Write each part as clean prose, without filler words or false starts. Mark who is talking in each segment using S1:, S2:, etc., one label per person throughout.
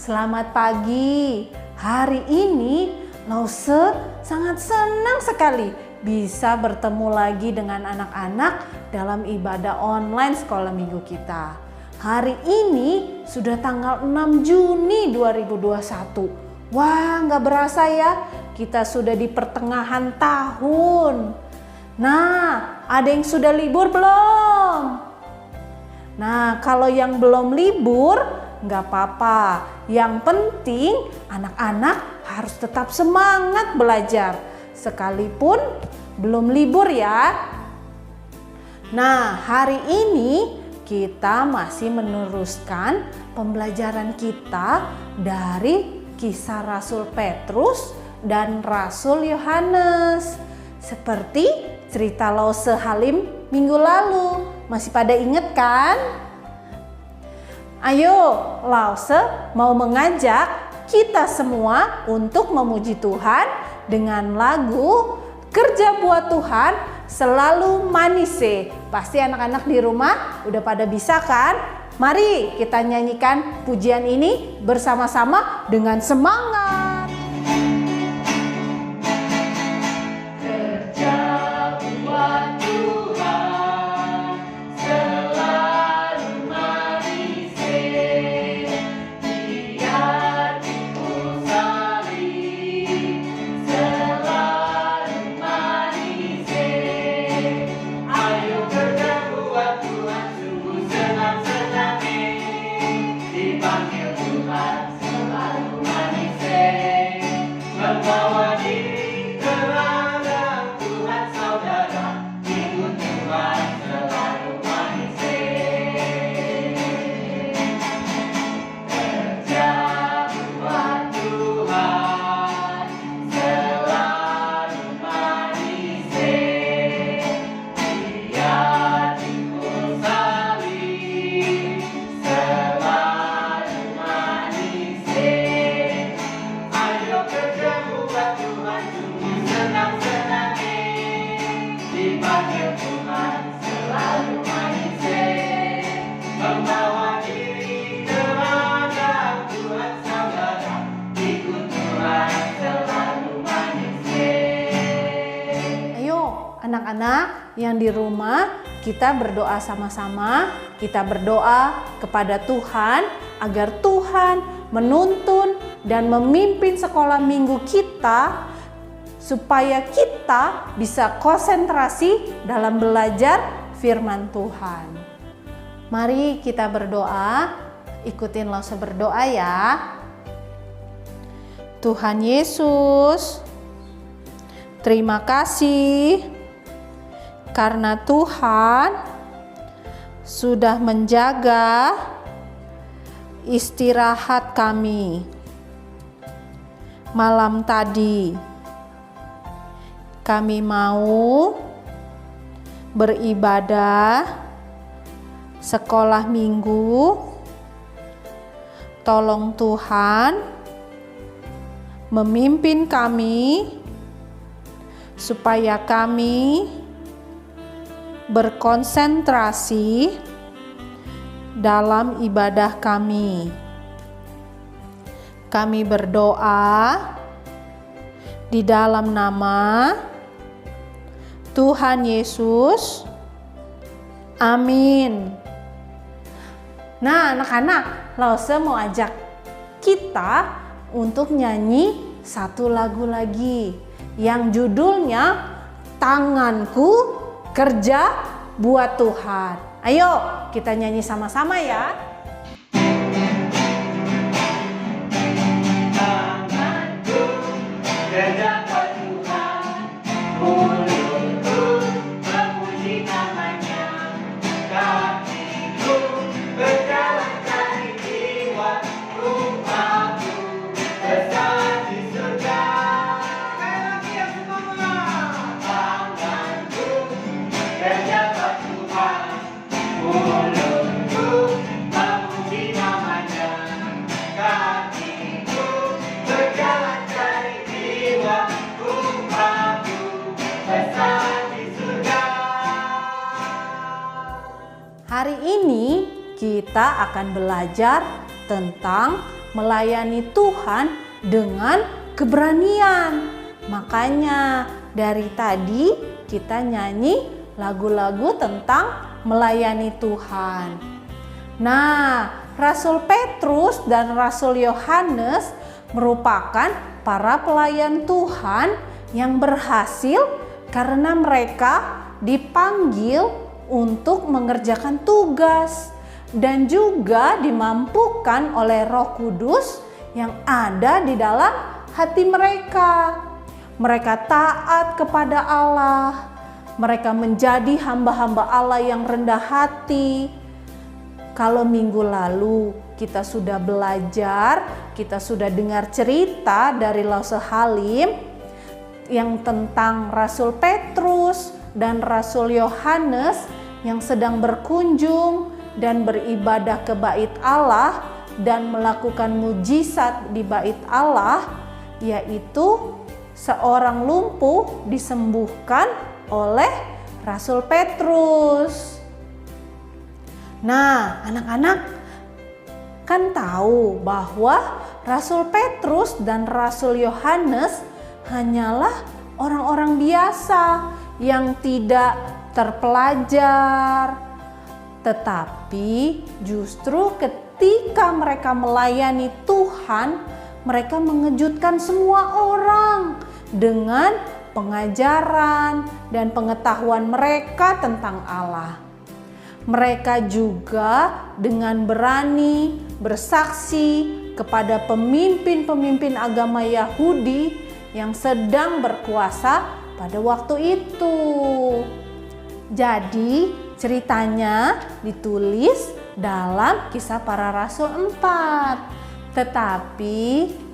S1: selamat pagi. Hari ini Lause sangat senang sekali bisa bertemu lagi dengan anak-anak dalam ibadah online sekolah minggu kita. Hari ini sudah tanggal 6 Juni 2021. Wah, nggak berasa ya, kita sudah di pertengahan tahun. Nah, ada yang sudah libur belum? Nah, kalau yang belum libur, nggak apa-apa. Yang penting anak-anak harus tetap semangat belajar, sekalipun belum libur ya. Nah, hari ini kita masih meneruskan pembelajaran kita dari kisah Rasul Petrus dan Rasul Yohanes. Seperti cerita Lause Halim minggu lalu. Masih pada ingat kan? Ayo, Lause mau mengajak kita semua untuk memuji Tuhan dengan lagu Kerja Buat Tuhan Selalu Manise. Pasti anak-anak di rumah udah pada bisa kan? Mari kita nyanyikan pujian ini bersama-sama dengan semangat. Anak-anak yang di rumah, kita berdoa sama-sama. Kita berdoa kepada Tuhan agar Tuhan menuntun dan memimpin sekolah minggu kita supaya kita bisa konsentrasi dalam belajar firman Tuhan. Mari kita berdoa, ikutin Lause berdoa ya. Tuhan Yesus, terima kasih karena Tuhan sudah menjaga istirahat kami malam tadi. Kami mau beribadah sekolah minggu. Tolong Tuhan memimpin kami supaya kami berkonsentrasi dalam ibadah kami. Kami berdoa di dalam nama Tuhan Yesus. Amin. Nah, anak-anak, Lause mau ajak kita untuk nyanyi satu lagu lagi yang judulnya Tanganku Kerja Buat Tuhan. Ayo kita nyanyi sama-sama ya.
S2: Tanganku kerja buat Tuhan, mulutku memuji namanya, kakiku berjalan cari jiwa, rupaku besar di surga. Kerja buat Tuhan, mulutku memuji namanya, kakiku berjalan cari jiwa, rupaku besar di surga.
S1: Hari ini kita akan belajar tentang melayani Tuhan dengan keberanian. Makanya dari tadi kita nyanyi lagu-lagu tentang melayani Tuhan. Nah, Rasul Petrus dan Rasul Yohanes merupakan para pelayan Tuhan yang berhasil karena mereka dipanggil untuk mengerjakan tugas dan juga dimampukan oleh Roh Kudus yang ada di dalam hati mereka. Mereka taat kepada Allah. Mereka menjadi hamba-hamba Allah yang rendah hati. Kalau minggu lalu kita sudah belajar, kita sudah dengar cerita dari Rasul Halim yang tentang Rasul Petrus dan Rasul Yohanes yang sedang berkunjung dan beribadah ke bait Allah dan melakukan mujizat di bait Allah, yaitu seorang lumpuh disembuhkan oleh Rasul Petrus. Nah, anak-anak kan tahu bahwa Rasul Petrus dan Rasul Yohanes hanyalah orang-orang biasa yang tidak terpelajar. Tetapi justru ketika mereka melayani Tuhan, mereka mengejutkan semua orang dengan pengajaran dan pengetahuan mereka tentang Allah. Mereka juga dengan berani bersaksi kepada pemimpin-pemimpin agama Yahudi yang sedang berkuasa pada waktu itu. Jadi ceritanya ditulis dalam Kisah Para Rasul 4. Tetapi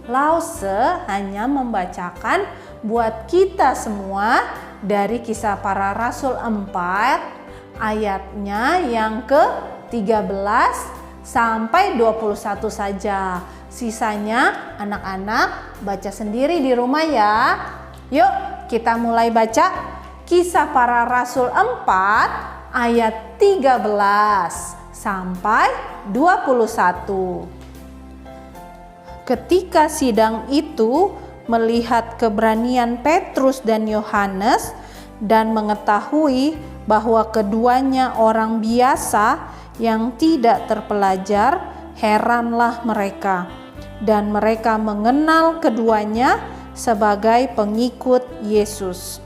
S1: Lause hanya membacakan buat kita semua dari Kisah Para Rasul 4 ayatnya yang ke-13 sampai 21 saja. Sisanya anak-anak baca sendiri di rumah ya. Yuk kita mulai baca Kisah Para Rasul 4 ayat 13 sampai 21. Ketika sidang itu melihat keberanian Petrus dan Yohanes dan mengetahui bahwa keduanya orang biasa yang tidak terpelajar, heranlah mereka. Dan mereka mengenal keduanya sebagai pengikut Yesus.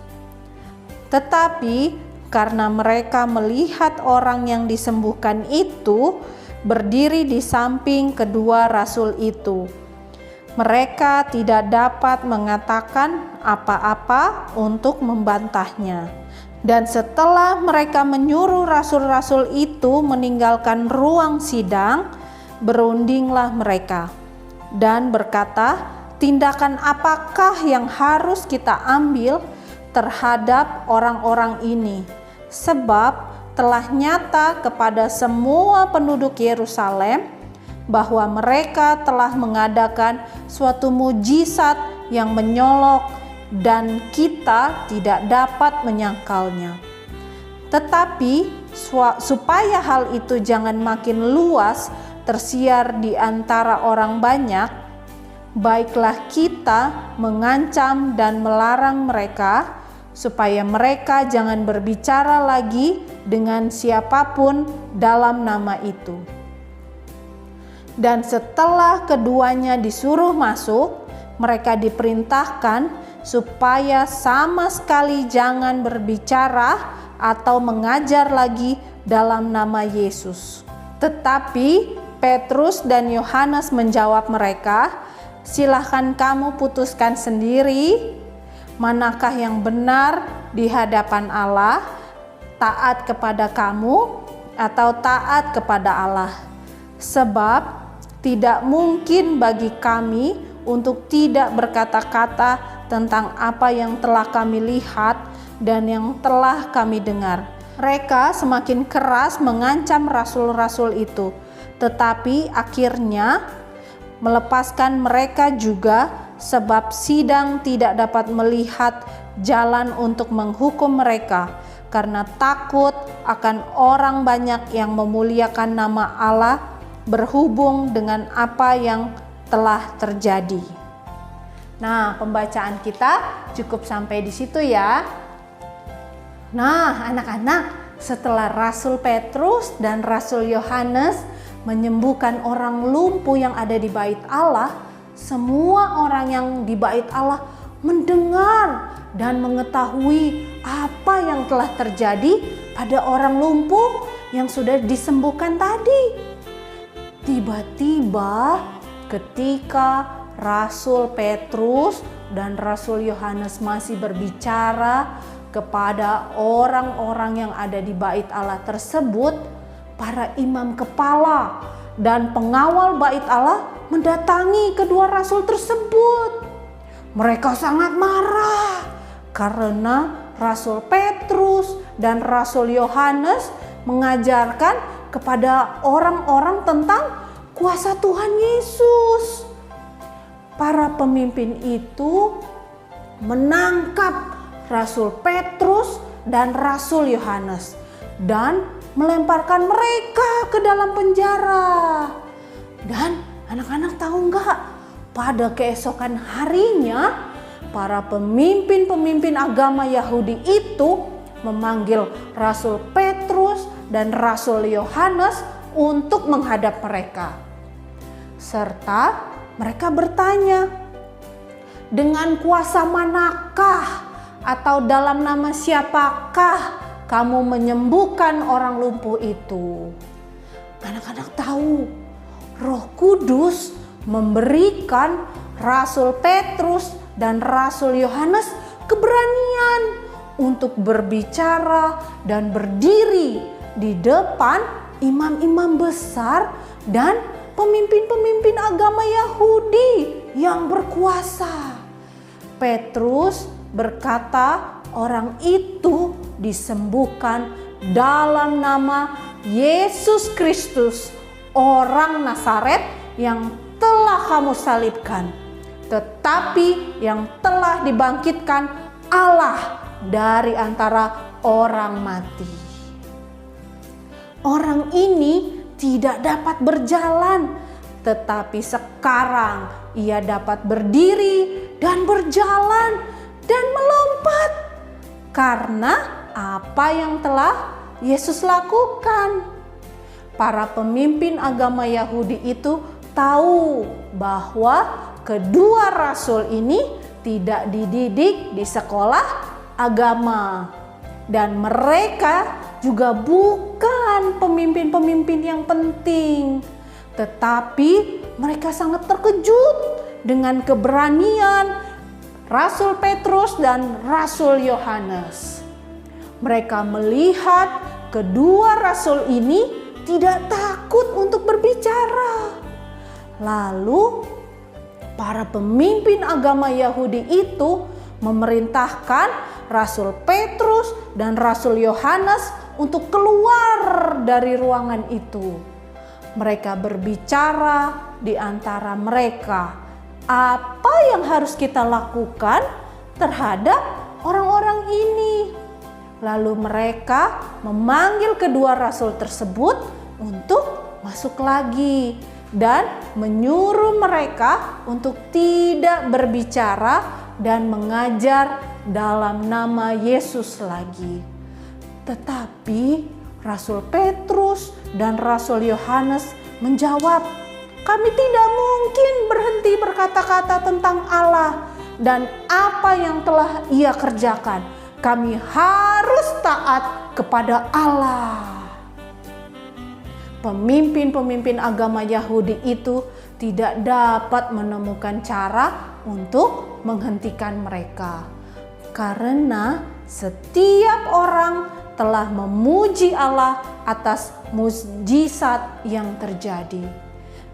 S1: Tetapi karena mereka melihat orang yang disembuhkan itu berdiri di samping kedua rasul itu, mereka tidak dapat mengatakan apa-apa untuk membantahnya. Dan setelah mereka menyuruh rasul-rasul itu meninggalkan ruang sidang, berundinglah mereka dan berkata, tindakan apakah yang harus kita ambil terhadap orang-orang ini? Sebab telah nyata kepada semua penduduk Yerusalem bahwa mereka telah mengadakan suatu mujizat yang menyolok dan kita tidak dapat menyangkalnya. Tetapi supaya hal itu jangan makin luas tersiar di antara orang banyak, baiklah kita mengancam dan melarang mereka supaya mereka jangan berbicara lagi dengan siapapun dalam nama itu. Dan setelah keduanya disuruh masuk, mereka diperintahkan supaya sama sekali jangan berbicara atau mengajar lagi dalam nama Yesus. Tetapi Petrus dan Yohanes menjawab mereka, silahkan kamu putuskan sendiri manakah yang benar di hadapan Allah, taat kepada kamu atau taat kepada Allah. Sebab tidak mungkin bagi kami untuk tidak berkata-kata tentang apa yang telah kami lihat dan yang telah kami dengar. Mereka semakin keras mengancam rasul-rasul itu, tetapi akhirnya melepaskan mereka juga, sebab sidang tidak dapat melihat jalan untuk menghukum mereka karena takut akan orang banyak yang memuliakan nama Allah berhubung dengan apa yang telah terjadi. Nah, pembacaan kita cukup sampai di situ ya. Nah, anak-anak, setelah Rasul Petrus dan Rasul Yohanes menyembuhkan orang lumpuh yang ada di bait Allah, semua orang yang di bait Allah mendengar dan mengetahui apa yang telah terjadi pada orang lumpuh yang sudah disembuhkan tadi. Tiba-tiba ketika Rasul Petrus dan Rasul Yohanes masih berbicara kepada orang-orang yang ada di bait Allah tersebut, para imam kepala dan pengawal bait Allah mendatangi kedua rasul tersebut. Mereka sangat marah karena Rasul Petrus dan Rasul Yohanes mengajarkan kepada orang-orang tentang kuasa Tuhan Yesus. Para pemimpin itu menangkap Rasul Petrus dan Rasul Yohanes dan melemparkan mereka ke dalam penjara. Dan anak-anak tahu nggak? Pada keesokan harinya, para pemimpin-pemimpin agama Yahudi itu memanggil Rasul Petrus dan Rasul Yohanes untuk menghadap mereka. Serta mereka bertanya, dengan kuasa manakah atau dalam nama siapakah kamu menyembuhkan orang lumpuh itu? Anak-anak tahu, Roh Kudus memberikan Rasul Petrus dan Rasul Yohanes keberanian untuk berbicara dan berdiri di depan imam-imam besar dan pemimpin-pemimpin agama Yahudi yang berkuasa. Petrus berkata orang itu disembuhkan dalam nama Yesus Kristus, orang Nazaret yang telah kamu salibkan, tetapi yang telah dibangkitkan Allah dari antara orang mati. Orang ini tidak dapat berjalan, tetapi sekarang ia dapat berdiri dan berjalan dan melompat karena apa yang telah Yesus lakukan. Para pemimpin agama Yahudi itu tahu bahwa kedua rasul ini tidak dididik di sekolah agama dan mereka juga bukan pemimpin-pemimpin yang penting, tetapi mereka sangat terkejut dengan keberanian Rasul Petrus dan Rasul Yohanes. Mereka melihat kedua rasul ini tidak takut untuk berbicara. Lalu para pemimpin agama Yahudi itu memerintahkan Rasul Petrus dan Rasul Yohanes untuk keluar dari ruangan itu. Mereka berbicara di antara mereka, apa yang harus kita lakukan terhadap orang-orang ini. Lalu mereka memanggil kedua rasul tersebut untuk masuk lagi dan menyuruh mereka untuk tidak berbicara dan mengajar dalam nama Yesus lagi. Tetapi Rasul Petrus dan Rasul Yohanes menjawab, kami tidak mungkin berhenti berkata-kata tentang Allah dan apa yang telah Ia kerjakan. Kami harus taat kepada Allah. Pemimpin-pemimpin agama Yahudi itu tidak dapat menemukan cara untuk menghentikan mereka, karena setiap orang telah memuji Allah atas mukjizat yang terjadi.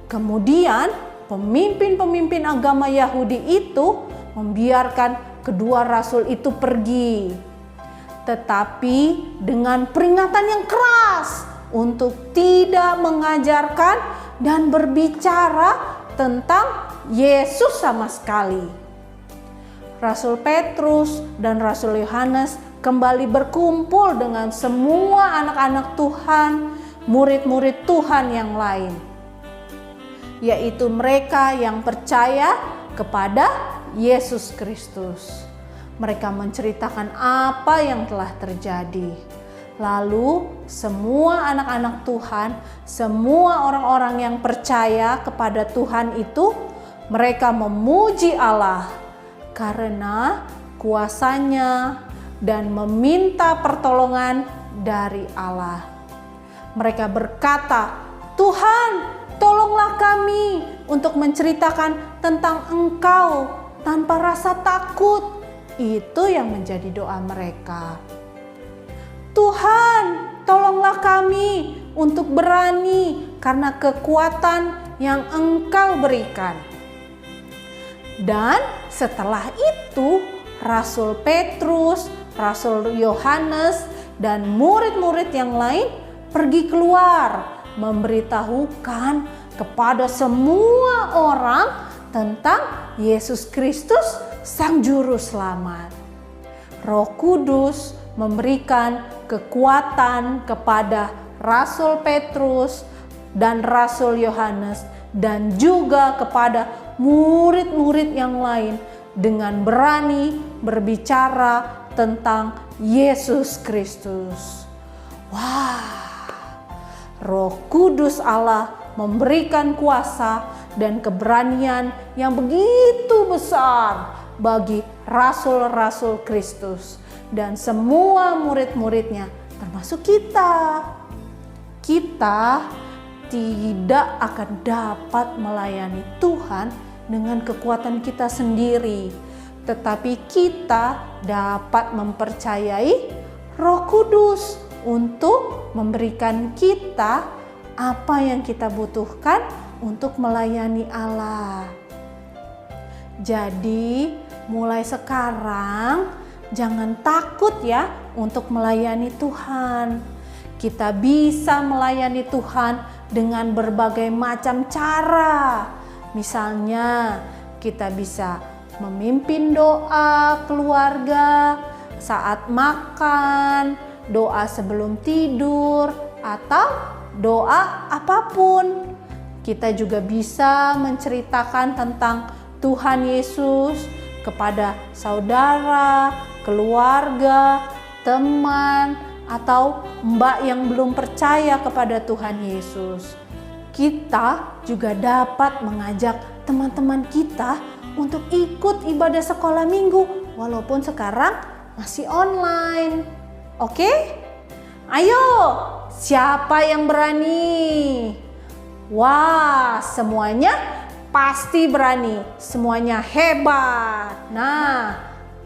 S1: Kemudian pemimpin-pemimpin agama Yahudi itu membiarkan kedua rasul itu pergi, tetapi dengan peringatan yang keras untuk tidak mengajarkan dan berbicara tentang Yesus sama sekali. Rasul Petrus dan Rasul Yohanes kembali berkumpul dengan semua anak-anak Tuhan, murid-murid Tuhan yang lain. yaitu mereka yang percaya kepada Yesus Kristus. Mereka menceritakan apa yang telah terjadi. Lalu semua anak-anak Tuhan, semua orang-orang yang percaya kepada Tuhan itu, mereka memuji Allah karena kuasa-Nya dan meminta pertolongan dari Allah. Mereka berkata, "Tuhan, tolonglah kami untuk menceritakan tentang Engkau tanpa rasa takut." Itu yang menjadi doa mereka. "Tuhan, tolonglah kami untuk berani karena kekuatan yang Engkau berikan." Dan setelah itu, Rasul Petrus, Rasul Yohanes, dan murid-murid yang lain pergi keluar memberitahukan kepada semua orang tentang Yesus Kristus, Sang Juru Selamat. Roh Kudus memberikan kekuatan kepada Rasul Petrus dan Rasul Yohanes dan juga kepada murid-murid yang lain dengan berani berbicara tentang Yesus Kristus. Wah, Roh Kudus Allah memberikan kuasa dan keberanian yang begitu besar bagi rasul-rasul Kristus dan semua murid-muridnya, termasuk kita. Kita tidak akan dapat melayani Tuhan dengan kekuatan kita sendiri, tetapi kita dapat mempercayai Roh Kudus untuk memberikan kita apa yang kita butuhkan untuk melayani Allah. Jadi, mulai sekarang jangan takut ya untuk melayani Tuhan. Kita bisa melayani Tuhan dengan berbagai macam cara. Misalnya, kita bisa memimpin doa keluarga saat makan, doa sebelum tidur, atau doa apapun. Kita juga bisa menceritakan tentang Tuhan Yesus kepada saudara, keluarga, teman, atau mbak yang belum percaya kepada Tuhan Yesus. Kita juga dapat mengajak teman-teman kita untuk ikut ibadah sekolah minggu walaupun sekarang masih online. Oke? Ayo, siapa yang berani? Wah, semuanya pasti berani. Semuanya hebat. Nah,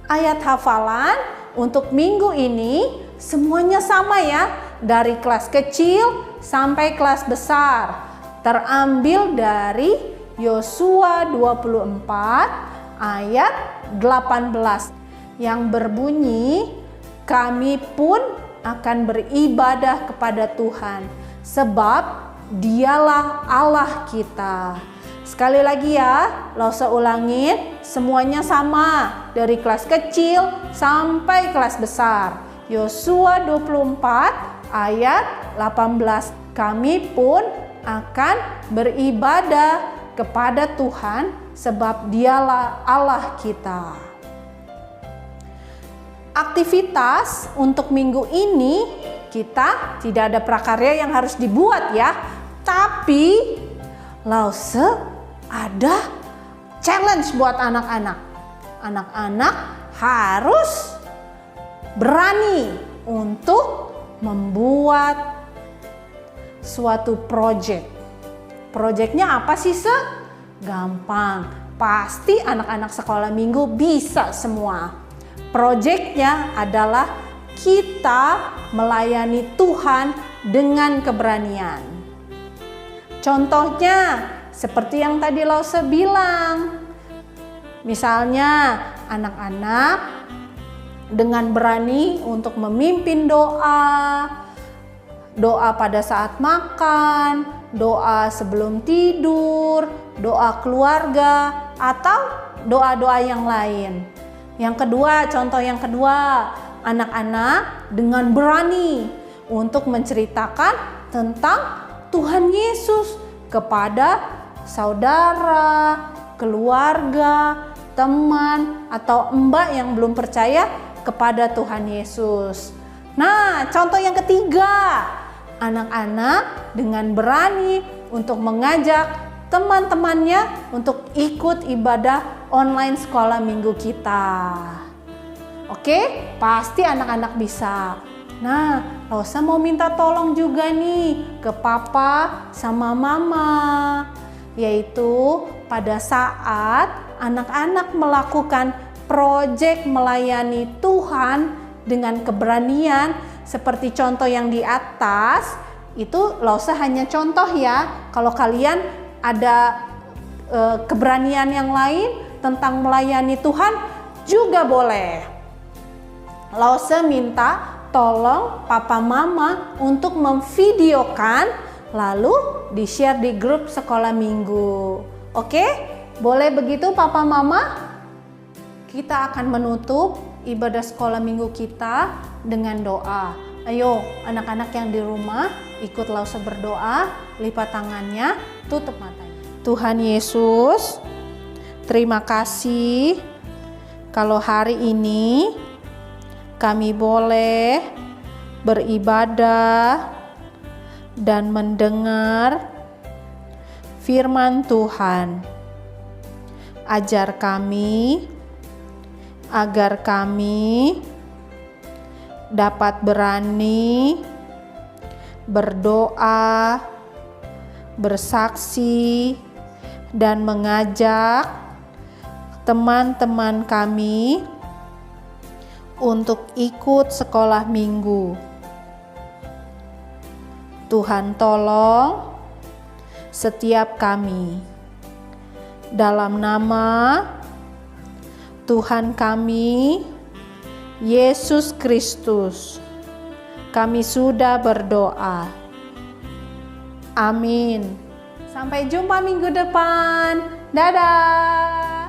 S1: ayat hafalan untuk minggu ini semuanya sama ya. Dari kelas kecil sampai kelas besar. Terambil dari Yosua 24 ayat 18 yang berbunyi, "Kami pun akan beribadah kepada Tuhan, sebab Dialah Allah kita." Sekali lagi ya, Lause ulangin, semuanya sama dari kelas kecil sampai kelas besar. Yosua 24 ayat 18, "Kami pun akan beribadah kepada Tuhan, sebab Dialah Allah kita." Aktivitas untuk minggu ini kita tidak ada prakarya yang harus dibuat ya, tapi Lause ada challenge buat anak-anak. Anak-anak harus berani untuk membuat suatu project. Projectnya apa sih, Gampang. Pasti anak-anak sekolah minggu bisa semua. Projectnya adalah kita melayani Tuhan dengan keberanian. Contohnya seperti yang tadi Lause bilang. Misalnya anak-anak dengan berani untuk memimpin doa pada saat makan, doa sebelum tidur, doa keluarga, atau doa-doa yang lain. Contoh yang kedua, anak-anak dengan berani untuk menceritakan tentang Tuhan Yesus kepada saudara, keluarga, teman, atau mbak yang belum percaya kepada Tuhan Yesus. Nah, contoh yang ketiga, anak-anak dengan berani untuk mengajak teman-temannya untuk ikut ibadah online sekolah minggu kita. Oke, pasti anak-anak bisa. Nah, Rosa mau minta tolong juga nih ke papa sama mama. Yaitu pada saat anak-anak melakukan proyek melayani Tuhan dengan keberanian seperti contoh yang di atas, itu Rosa hanya contoh ya. Kalau kalian ada keberanian yang lain tentang melayani Tuhan juga boleh. Lause minta tolong papa mama untuk memvideokan lalu di-share di grup sekolah minggu. Oke? Boleh begitu papa mama? Kita akan menutup ibadah sekolah minggu kita dengan doa. Ayo anak-anak yang di rumah ikut Lause berdoa, lipat tangannya, tutup matanya. Tuhan Yesus, terima kasih kalau hari ini kami boleh beribadah dan mendengar firman Tuhan. Ajar kami agar kami dapat berani berdoa, bersaksi, dan mengajak teman-teman kami untuk ikut sekolah minggu. Tuhan tolong setiap kami. Dalam nama Tuhan kami, Yesus Kristus, kami sudah berdoa. Amin. Sampai jumpa minggu depan. Dadah.